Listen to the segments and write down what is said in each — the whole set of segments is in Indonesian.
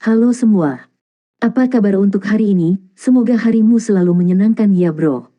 Halo semua. Apa kabar untuk hari ini? Semoga harimu selalu menyenangkan ya bro.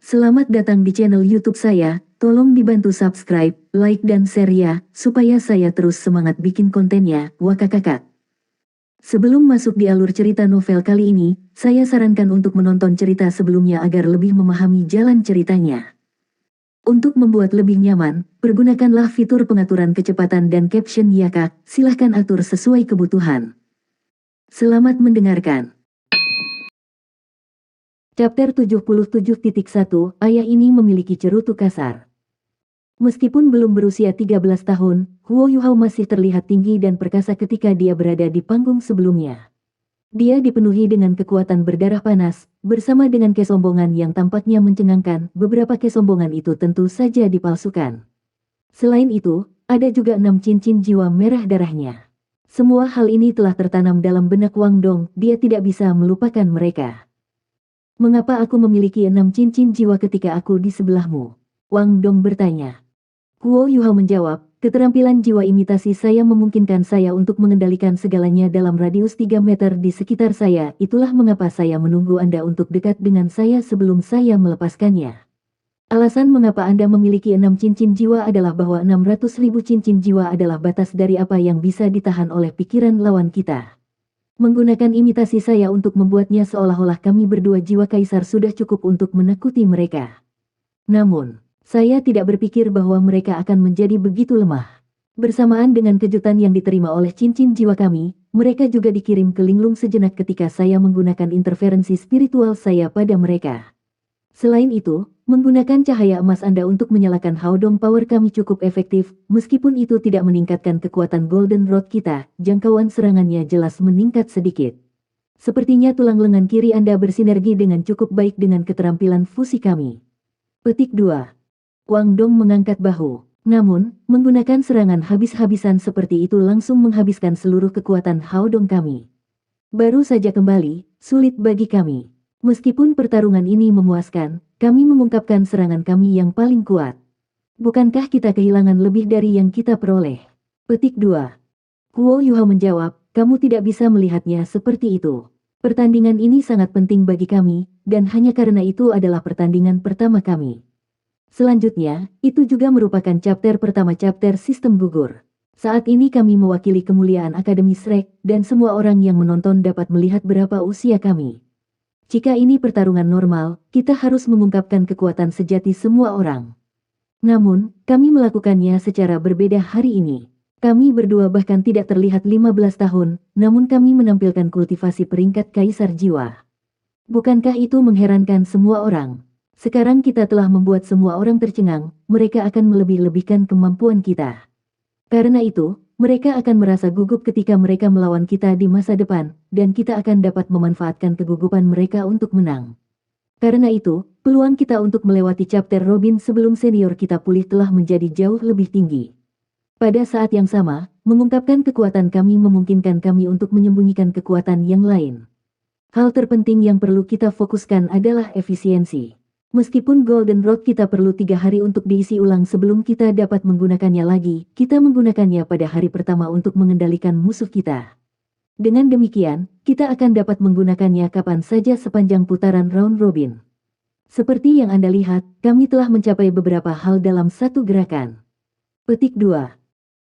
Selamat datang di channel YouTube saya. Tolong dibantu subscribe, like dan share ya, supaya saya terus semangat bikin kontennya. Wakakakak. Sebelum masuk di alur cerita novel kali ini, saya sarankan untuk menonton cerita sebelumnya agar lebih memahami jalan ceritanya. Untuk membuat lebih nyaman, pergunakanlah fitur pengaturan kecepatan dan caption ya kak, silahkan atur sesuai kebutuhan. Selamat mendengarkan. Chapter 77.1, Ayah ini memiliki cerutu kasar. Meskipun belum berusia 13 tahun, Huo Yuhao masih terlihat tinggi dan perkasa ketika dia berada di panggung sebelumnya. Dia dipenuhi dengan kekuatan berdarah panas, bersama dengan kesombongan yang tampaknya mencengangkan. Beberapa kesombongan itu tentu saja dipalsukan. Selain itu, ada juga 6 cincin jiwa merah darahnya. Semua hal ini telah tertanam dalam benak Wang Dong, dia tidak bisa melupakan mereka. Mengapa aku memiliki 6 cincin jiwa ketika aku di sebelahmu? Wang Dong bertanya. Huo Yuhao menjawab, keterampilan jiwa imitasi saya memungkinkan saya untuk mengendalikan segalanya dalam radius 3 meter di sekitar saya, itulah mengapa saya menunggu Anda untuk dekat dengan saya sebelum saya melepaskannya. Alasan mengapa Anda memiliki 6 cincin jiwa adalah bahwa 600.000 cincin jiwa adalah batas dari apa yang bisa ditahan oleh pikiran lawan kita. Menggunakan imitasi saya untuk membuatnya seolah-olah kami berdua jiwa kaisar sudah cukup untuk menakuti mereka. Namun, saya tidak berpikir bahwa mereka akan menjadi begitu lemah. Bersamaan dengan kejutan yang diterima oleh cincin jiwa kami, mereka juga dikirim ke linglung sejenak ketika saya menggunakan interferensi spiritual saya pada mereka. Selain itu, menggunakan cahaya emas Anda untuk menyalakan Haodong Power kami cukup efektif, meskipun itu tidak meningkatkan kekuatan Golden Rod kita, jangkauan serangannya jelas meningkat sedikit. Sepertinya tulang lengan kiri Anda bersinergi dengan cukup baik dengan keterampilan fusi kami. Petik 2. Wang Dong mengangkat bahu. Namun, menggunakan serangan habis-habisan seperti itu langsung menghabiskan seluruh kekuatan Haodong kami. Baru saja kembali, sulit bagi kami. Meskipun pertarungan ini memuaskan, kami mengungkapkan serangan kami yang paling kuat. Bukankah kita kehilangan lebih dari yang kita peroleh? Petik 2. Huo Yuhao menjawab, kamu tidak bisa melihatnya seperti itu. Pertandingan ini sangat penting bagi kami, dan hanya karena itu adalah pertandingan pertama kami. Selanjutnya, itu juga merupakan chapter pertama chapter sistem gugur. Saat ini kami mewakili kemuliaan Akademi Shrek, dan semua orang yang menonton dapat melihat berapa usia kami. Jika ini pertarungan normal, kita harus mengungkapkan kekuatan sejati semua orang. Namun, kami melakukannya secara berbeda hari ini. Kami berdua bahkan tidak terlihat 15 tahun, namun kami menampilkan kultivasi peringkat kaisar jiwa. Bukankah itu mengherankan semua orang? Sekarang kita telah membuat semua orang tercengang, mereka akan melebih-lebihkan kemampuan kita. Karena itu, mereka akan merasa gugup ketika mereka melawan kita di masa depan, dan kita akan dapat memanfaatkan kegugupan mereka untuk menang. Karena itu, peluang kita untuk melewati chapter Robin sebelum senior kita pulih telah menjadi jauh lebih tinggi. Pada saat yang sama, mengungkapkan kekuatan kami memungkinkan kami untuk menyembunyikan kekuatan yang lain. Hal terpenting yang perlu kita fokuskan adalah efisiensi. Meskipun Golden Rod kita perlu 3 hari untuk diisi ulang sebelum kita dapat menggunakannya lagi, kita menggunakannya pada hari pertama untuk mengendalikan musuh kita. Dengan demikian, kita akan dapat menggunakannya kapan saja sepanjang putaran round robin. Seperti yang Anda lihat, kami telah mencapai beberapa hal dalam satu gerakan. Petik 2.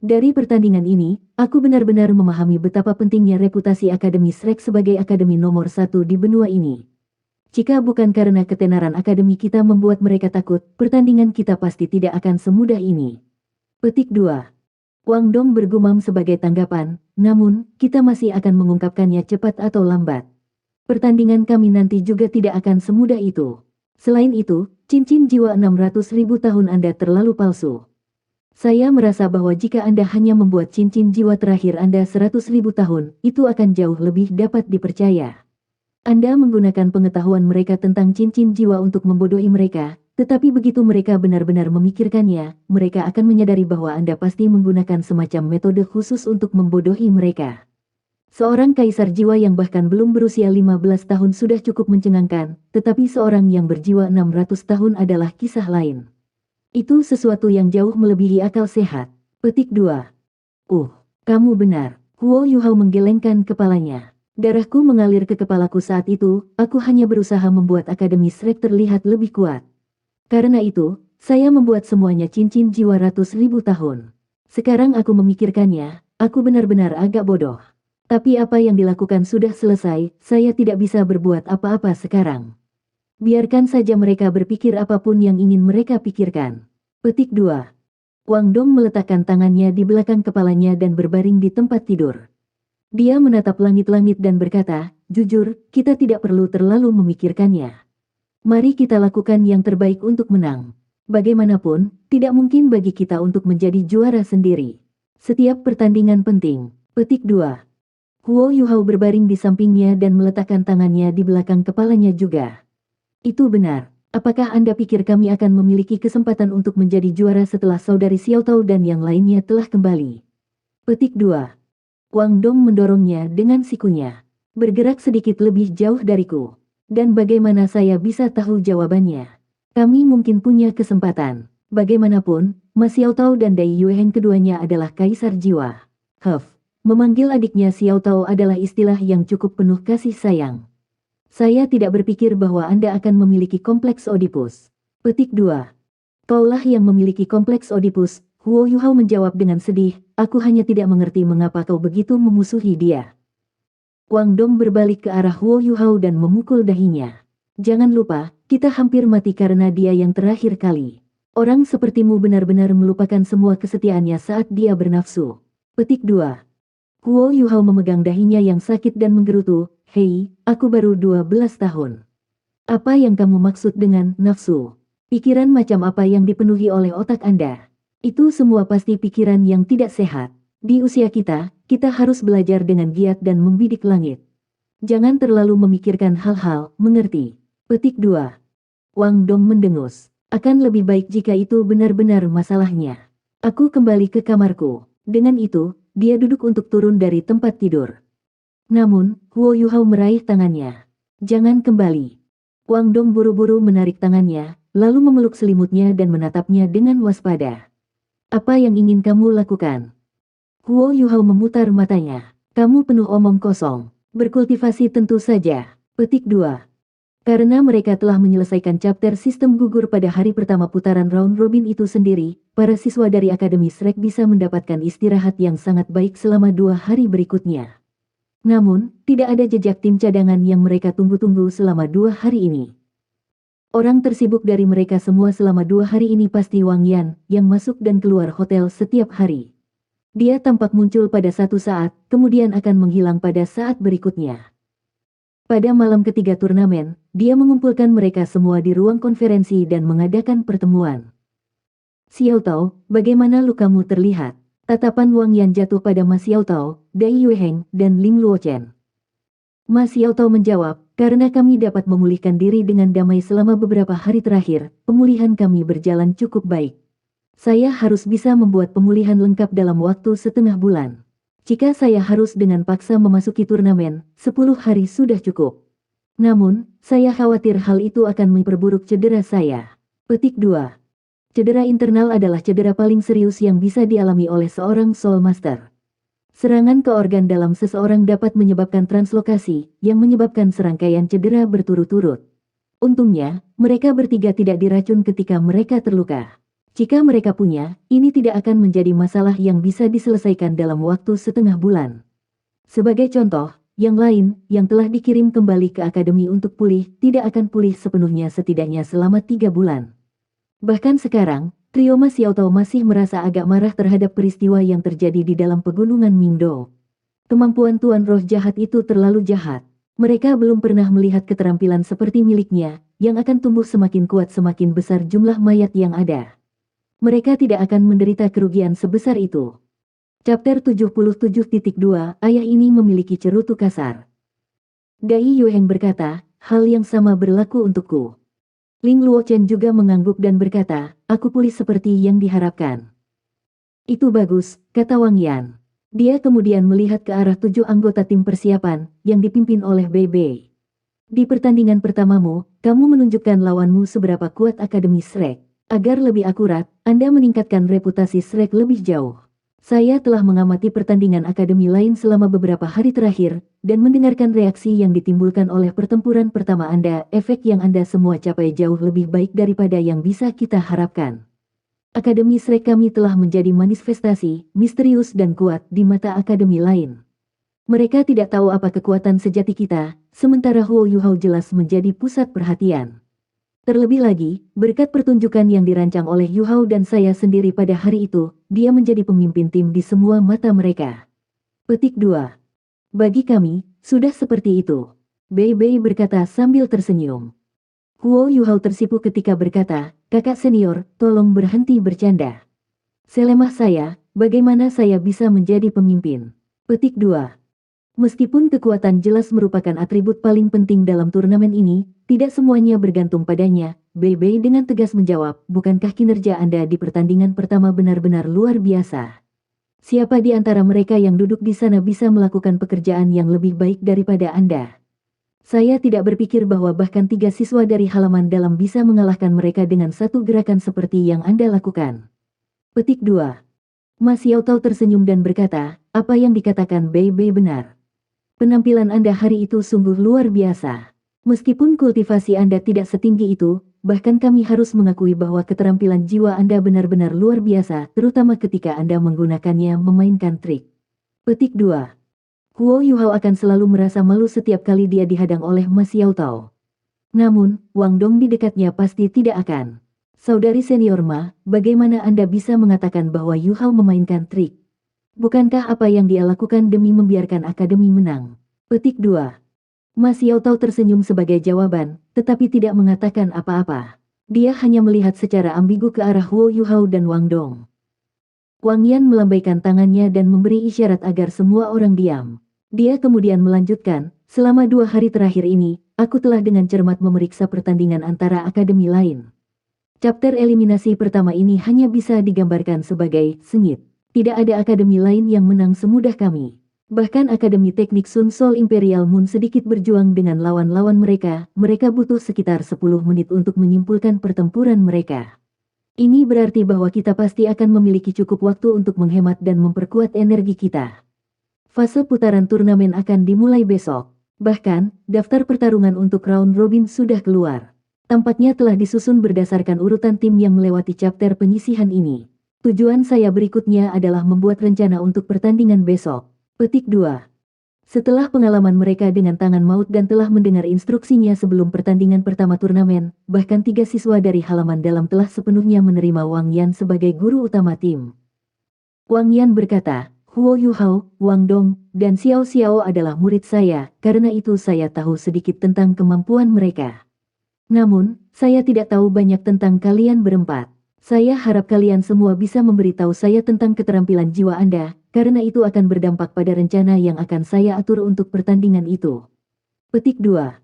Dari pertandingan ini, aku benar-benar memahami betapa pentingnya reputasi Akademi Shrek sebagai akademi nomor 1 di benua ini. Jika bukan karena ketenaran akademi kita membuat mereka takut, pertandingan kita pasti tidak akan semudah ini. Petik 2. Wang Dong bergumam sebagai tanggapan, namun, kita masih akan mengungkapkannya cepat atau lambat. Pertandingan kami nanti juga tidak akan semudah itu. Selain itu, cincin jiwa 600.000 tahun Anda terlalu palsu. Saya merasa bahwa jika Anda hanya membuat cincin jiwa terakhir Anda 100.000 tahun, itu akan jauh lebih dapat dipercaya. Anda menggunakan pengetahuan mereka tentang cincin jiwa untuk membodohi mereka, tetapi begitu mereka benar-benar memikirkannya, mereka akan menyadari bahwa Anda pasti menggunakan semacam metode khusus untuk membodohi mereka. Seorang kaisar jiwa yang bahkan belum berusia 15 tahun sudah cukup mencengangkan, tetapi seorang yang berjiwa 600 tahun adalah kisah lain. Itu sesuatu yang jauh melebihi akal sehat. Petik 2. Kamu benar. Huo Yuhao menggelengkan kepalanya. Darahku mengalir ke kepalaku saat itu, aku hanya berusaha membuat Akademi Shrek terlihat lebih kuat. Karena itu, saya membuat semuanya cincin jiwa ratus ribu tahun. Sekarang aku memikirkannya, aku benar-benar agak bodoh. Tapi apa yang dilakukan sudah selesai, saya tidak bisa berbuat apa-apa sekarang. Biarkan saja mereka berpikir apapun yang ingin mereka pikirkan. Petik 2. Wang Dong meletakkan tangannya di belakang kepalanya dan berbaring di tempat tidur. Dia menatap langit-langit dan berkata, jujur, kita tidak perlu terlalu memikirkannya. Mari kita lakukan yang terbaik untuk menang. Bagaimanapun, tidak mungkin bagi kita untuk menjadi juara sendiri. Setiap pertandingan penting. Petik 2. Huo Yuhao berbaring di sampingnya dan meletakkan tangannya di belakang kepalanya juga. Itu benar. Apakah Anda pikir kami akan memiliki kesempatan untuk menjadi juara setelah saudari Xiao Tao dan yang lainnya telah kembali? Petik 2. Wang Dong mendorongnya dengan sikunya. Bergerak sedikit lebih jauh dariku. Dan bagaimana saya bisa tahu jawabannya? Kami mungkin punya kesempatan. Bagaimanapun, Ma Xiao Tao dan Dai Yueheng keduanya adalah kaisar jiwa. Memanggil adiknya Xiao Tao adalah istilah yang cukup penuh kasih sayang. Saya tidak berpikir bahwa Anda akan memiliki kompleks Oedipus. Petik 2. Kaulah yang memiliki kompleks Oedipus, Huo Yuhao menjawab dengan sedih, aku hanya tidak mengerti mengapa kau begitu memusuhi dia. Wang Dong berbalik ke arah Huo Yuhao dan memukul dahinya. Jangan lupa, kita hampir mati karena dia yang terakhir kali. Orang sepertimu benar-benar melupakan semua kesetiaannya saat dia bernafsu. Petik 2. Huo Yuhao memegang dahinya yang sakit dan menggerutu, hei, aku baru 12 tahun. Apa yang kamu maksud dengan nafsu? Pikiran macam apa yang dipenuhi oleh otak Anda? Itu semua pasti pikiran yang tidak sehat. Di usia kita, kita harus belajar dengan giat dan membidik langit. Jangan terlalu memikirkan hal-hal, mengerti? Petik 2. Wang Dong mendengus. Akan lebih baik jika itu benar-benar masalahnya. Aku kembali ke kamarku. Dengan itu, dia duduk untuk turun dari tempat tidur. Namun, Huo Yuhao meraih tangannya. Jangan kembali. Wang Dong buru-buru menarik tangannya, lalu memeluk selimutnya dan menatapnya dengan waspada. Apa yang ingin kamu lakukan? Huo Yuhao memutar matanya. Kamu penuh omong kosong. Berkultivasi tentu saja. Petik 2. Karena mereka telah menyelesaikan chapter sistem gugur pada hari pertama putaran round robin itu sendiri, para siswa dari Akademi Shrek bisa mendapatkan istirahat yang sangat baik selama 2 hari berikutnya. Namun, tidak ada jejak tim cadangan yang mereka tunggu-tunggu selama 2 hari ini. Orang tersibuk dari mereka semua selama 2 hari ini pasti Wang Yan, yang masuk dan keluar hotel setiap hari. Dia tampak muncul pada satu saat, kemudian akan menghilang pada saat berikutnya. Pada malam ketiga turnamen, dia mengumpulkan mereka semua di ruang konferensi dan mengadakan pertemuan. Xiao Tao, bagaimana lukamu terlihat? Tatapan Wang Yan jatuh pada Ma Xiao Tao, Dai Yueheng, dan Ling Luochen. Ma Xiao Tao menjawab, karena kami dapat memulihkan diri dengan damai selama beberapa hari terakhir, pemulihan kami berjalan cukup baik. Saya harus bisa membuat pemulihan lengkap dalam waktu setengah bulan. Jika saya harus dengan paksa memasuki turnamen, 10 hari sudah cukup. Namun, saya khawatir hal itu akan memperburuk cedera saya. Petik 2. Cedera internal adalah cedera paling serius yang bisa dialami oleh seorang Soul Master. Serangan ke organ dalam seseorang dapat menyebabkan translokasi, yang menyebabkan serangkaian cedera berturut-turut. Untungnya, mereka bertiga tidak diracun ketika mereka terluka. Jika mereka punya, ini tidak akan menjadi masalah yang bisa diselesaikan dalam waktu setengah bulan. Sebagai contoh, yang lain, yang telah dikirim kembali ke akademi untuk pulih, tidak akan pulih sepenuhnya setidaknya selama 3 bulan. Bahkan sekarang, trio Ma Xiao Tao masih merasa agak marah terhadap peristiwa yang terjadi di dalam pegunungan Mingdo. Kemampuan Tuan Roh jahat itu terlalu jahat. Mereka belum pernah melihat keterampilan seperti miliknya, yang akan tumbuh semakin kuat semakin besar jumlah mayat yang ada. Mereka tidak akan menderita kerugian sebesar itu. Chapter 77.2 Ayah ini memiliki cerutu kasar. Dai Yueheng berkata, hal yang sama berlaku untukku. Ling Luochen juga mengangguk dan berkata, aku pulih seperti yang diharapkan. Itu bagus, kata Wang Yan. Dia kemudian melihat ke arah 7 anggota tim persiapan, yang dipimpin oleh Bei Bei. Di pertandingan pertamamu, kamu menunjukkan lawanmu seberapa kuat Akademi Shrek. Agar lebih akurat, Anda meningkatkan reputasi Shrek lebih jauh. Saya telah mengamati pertandingan akademi lain selama beberapa hari terakhir, dan mendengarkan reaksi yang ditimbulkan oleh pertempuran pertama Anda. Efek yang Anda semua capai jauh lebih baik daripada yang bisa kita harapkan. Akademi Shrek kami telah menjadi manifestasi, misterius dan kuat di mata akademi lain. Mereka tidak tahu apa kekuatan sejati kita, sementara Huo Yuhao jelas menjadi pusat perhatian. Terlebih lagi, berkat pertunjukan yang dirancang oleh Yuhao dan saya sendiri pada hari itu, dia menjadi pemimpin tim di semua mata mereka. Petik 2. Bagi kami, sudah seperti itu. Bei Bei berkata sambil tersenyum. Huo Yuhao tersipu ketika berkata, kakak senior, tolong berhenti bercanda. Selemah saya, bagaimana saya bisa menjadi pemimpin? Petik 2. Meskipun kekuatan jelas merupakan atribut paling penting dalam turnamen ini, tidak semuanya bergantung padanya. Bei Bei dengan tegas menjawab, bukankah kinerja Anda di pertandingan pertama benar-benar luar biasa? Siapa di antara mereka yang duduk di sana bisa melakukan pekerjaan yang lebih baik daripada Anda? Saya tidak berpikir bahwa bahkan 3 siswa dari halaman dalam bisa mengalahkan mereka dengan satu gerakan seperti yang Anda lakukan. Petik 2. Mas Yao Tao tersenyum dan berkata, apa yang dikatakan Bei Bei benar. Penampilan Anda hari itu sungguh luar biasa. Meskipun kultivasi Anda tidak setinggi itu, bahkan kami harus mengakui bahwa keterampilan jiwa Anda benar-benar luar biasa, terutama ketika Anda menggunakannya memainkan trik. Petik 2. Huo Yuhao akan selalu merasa malu setiap kali dia dihadang oleh Mas Yao Tao. Namun, Wang Dong di dekatnya pasti tidak akan. Saudari senior Ma, bagaimana Anda bisa mengatakan bahwa Yuhao memainkan trik? Bukankah apa yang dia lakukan demi membiarkan akademi menang? Petik 2. Mas Yao Tao tersenyum sebagai jawaban, tetapi tidak mengatakan apa-apa. Dia hanya melihat secara ambigu ke arah Huo Yuhao dan Wang Dong. Wang Yan melambaikan tangannya dan memberi isyarat agar semua orang diam. Dia kemudian melanjutkan, selama 2 hari terakhir ini, aku telah dengan cermat memeriksa pertandingan antara akademi lain. Chapter eliminasi pertama ini hanya bisa digambarkan sebagai sengit. Tidak ada akademi lain yang menang semudah kami. Bahkan Akademi Teknik Sun Sol Imperial Moon sedikit berjuang dengan lawan-lawan mereka, mereka butuh sekitar 10 menit untuk menyimpulkan pertempuran mereka. Ini berarti bahwa kita pasti akan memiliki cukup waktu untuk menghemat dan memperkuat energi kita. Fase putaran turnamen akan dimulai besok. Bahkan, daftar pertarungan untuk round robin sudah keluar. Tampaknya telah disusun berdasarkan urutan tim yang melewati chapter penyisihan ini. Tujuan saya berikutnya adalah membuat rencana untuk pertandingan besok. Petik 2. Setelah pengalaman mereka dengan tangan maut dan telah mendengar instruksinya sebelum pertandingan pertama turnamen, bahkan 3 siswa dari halaman dalam telah sepenuhnya menerima Wang Yan sebagai guru utama tim. Wang Yan berkata, Huo Yuhao, Wang Dong, dan Xiao Xiao adalah murid saya, karena itu saya tahu sedikit tentang kemampuan mereka. Namun, saya tidak tahu banyak tentang kalian berempat. Saya harap kalian semua bisa memberitahu saya tentang keterampilan jiwa Anda, karena itu akan berdampak pada rencana yang akan saya atur untuk pertandingan itu. Petik 2.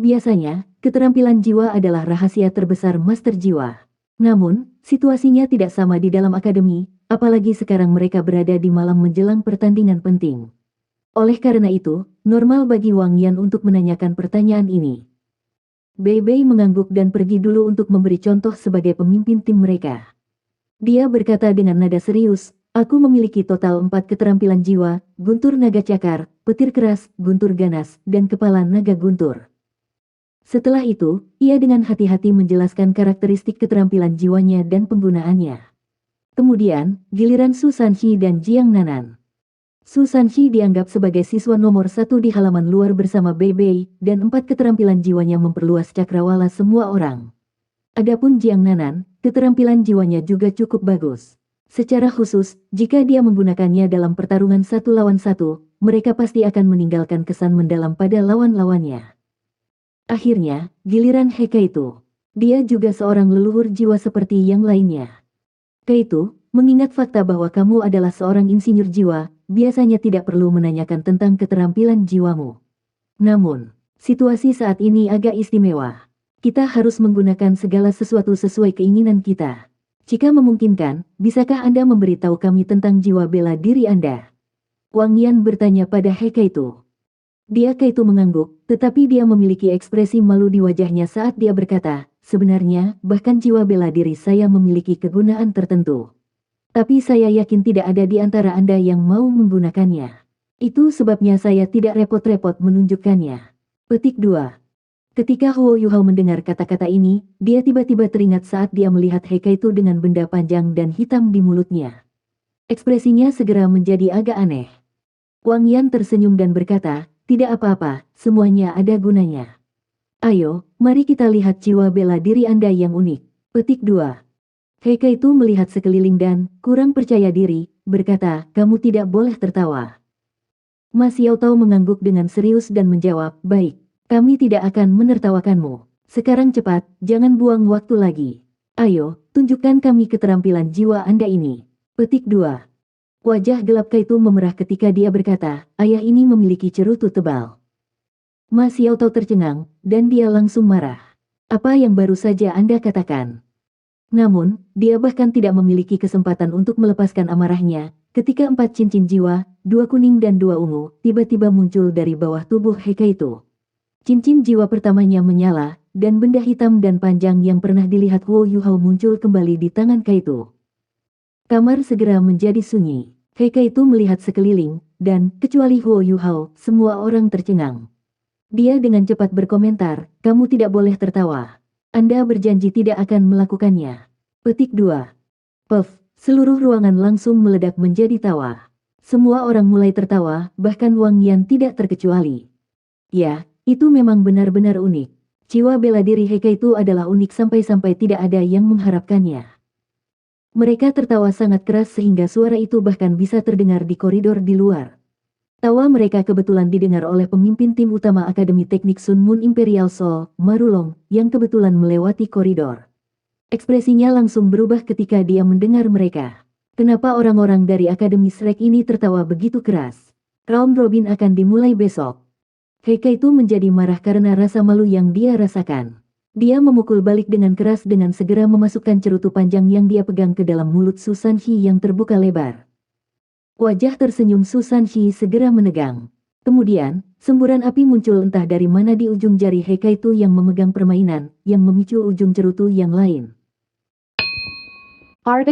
Biasanya, keterampilan jiwa adalah rahasia terbesar Master Jiwa. Namun, situasinya tidak sama di dalam akademi, apalagi sekarang mereka berada di malam menjelang pertandingan penting. Oleh karena itu, normal bagi Wang Yan untuk menanyakan pertanyaan ini. Bei Bei mengangguk dan pergi dulu untuk memberi contoh sebagai pemimpin tim mereka. Dia berkata dengan nada serius, aku memiliki total 4 keterampilan jiwa, guntur naga cakar, petir keras, guntur ganas, dan kepala naga guntur. Setelah itu, ia dengan hati-hati menjelaskan karakteristik keterampilan jiwanya dan penggunaannya. Kemudian, giliran Su Sanxi dan Jiang Nanan. Su Sanxi dianggap sebagai siswa nomor 1 di halaman luar bersama Bei Bei, dan 4 keterampilan jiwanya memperluas cakrawala semua orang. Adapun Jiang Nanan, keterampilan jiwanya juga cukup bagus. Secara khusus, jika dia menggunakannya dalam pertarungan 1 lawan 1, mereka pasti akan meninggalkan kesan mendalam pada lawan-lawannya. Akhirnya, giliran He Kaitu. Dia juga seorang leluhur jiwa seperti yang lainnya. Kaitu, mengingat fakta bahwa kamu adalah seorang insinyur jiwa, biasanya tidak perlu menanyakan tentang keterampilan jiwamu. Namun, situasi saat ini agak istimewa. Kita harus menggunakan segala sesuatu sesuai keinginan kita. Jika memungkinkan, bisakah Anda memberitahu kami tentang jiwa bela diri Anda? Wang Yan bertanya pada He Kaitu. Dia Kaitu mengangguk, tetapi dia memiliki ekspresi malu di wajahnya saat dia berkata, sebenarnya, bahkan jiwa bela diri saya memiliki kegunaan tertentu. Tapi saya yakin tidak ada di antara Anda yang mau menggunakannya. Itu sebabnya saya tidak repot-repot menunjukkannya. Petik 2. Ketika Huo Yuhao mendengar kata-kata ini, dia tiba-tiba teringat saat dia melihat Heikaitu dengan benda panjang dan hitam di mulutnya. Ekspresinya segera menjadi agak aneh. Wang Yan tersenyum dan berkata, tidak apa-apa, semuanya ada gunanya. Ayo, mari kita lihat jiwa bela diri Anda yang unik. Petik 2. Heikaitu melihat sekeliling dan, kurang percaya diri, berkata, kamu tidak boleh tertawa. Mas Yaotao mengangguk dengan serius dan menjawab, baik, kami tidak akan menertawakanmu. Sekarang cepat, jangan buang waktu lagi. Ayo, tunjukkan kami keterampilan jiwa Anda ini. Petik 2. Wajah gelap Kaitu memerah ketika dia berkata, ayah ini memiliki cerutu tebal. Mas Yaotao tercengang, dan dia langsung marah. Apa yang baru saja Anda katakan? Namun, dia bahkan tidak memiliki kesempatan untuk melepaskan amarahnya, ketika 4 cincin jiwa, 2 kuning dan 2 ungu, tiba-tiba muncul dari bawah tubuh Heikaitu. Cincin jiwa pertamanya menyala, dan benda hitam dan panjang yang pernah dilihat Huo Yuhao muncul kembali di tangan Kaitu. Kamar segera menjadi sunyi. Heikaitu melihat sekeliling, dan, kecuali Huo Yuhao, semua orang tercengang. Dia dengan cepat berkomentar, kamu tidak boleh tertawa. Anda berjanji tidak akan melakukannya. Petik 2. Puff, seluruh ruangan langsung meledak menjadi tawa. Semua orang mulai tertawa, bahkan Wang Yan tidak terkecuali. Ya, itu memang benar-benar unik. Jiwa bela diri Heikaitu adalah unik sampai-sampai tidak ada yang mengharapkannya. Mereka tertawa sangat keras sehingga suara itu bahkan bisa terdengar di koridor di luar. Tawa mereka kebetulan didengar oleh pemimpin tim utama Akademi Teknik Sun Moon Imperial Soul, Marulong, yang kebetulan melewati koridor. Ekspresinya langsung berubah ketika dia mendengar mereka. Kenapa orang-orang dari Akademi Shrek ini tertawa begitu keras? Round Robin akan dimulai besok. Heikaitu menjadi marah karena rasa malu yang dia rasakan. Dia memukul balik dengan keras dengan segera memasukkan cerutu panjang yang dia pegang ke dalam mulut Susan Shi yang terbuka lebar. Wajah tersenyum Susan Shi segera menegang. Kemudian, semburan api muncul entah dari mana di ujung jari Heikaitu yang memegang permainan, yang memicu ujung cerutu yang lain. Artikel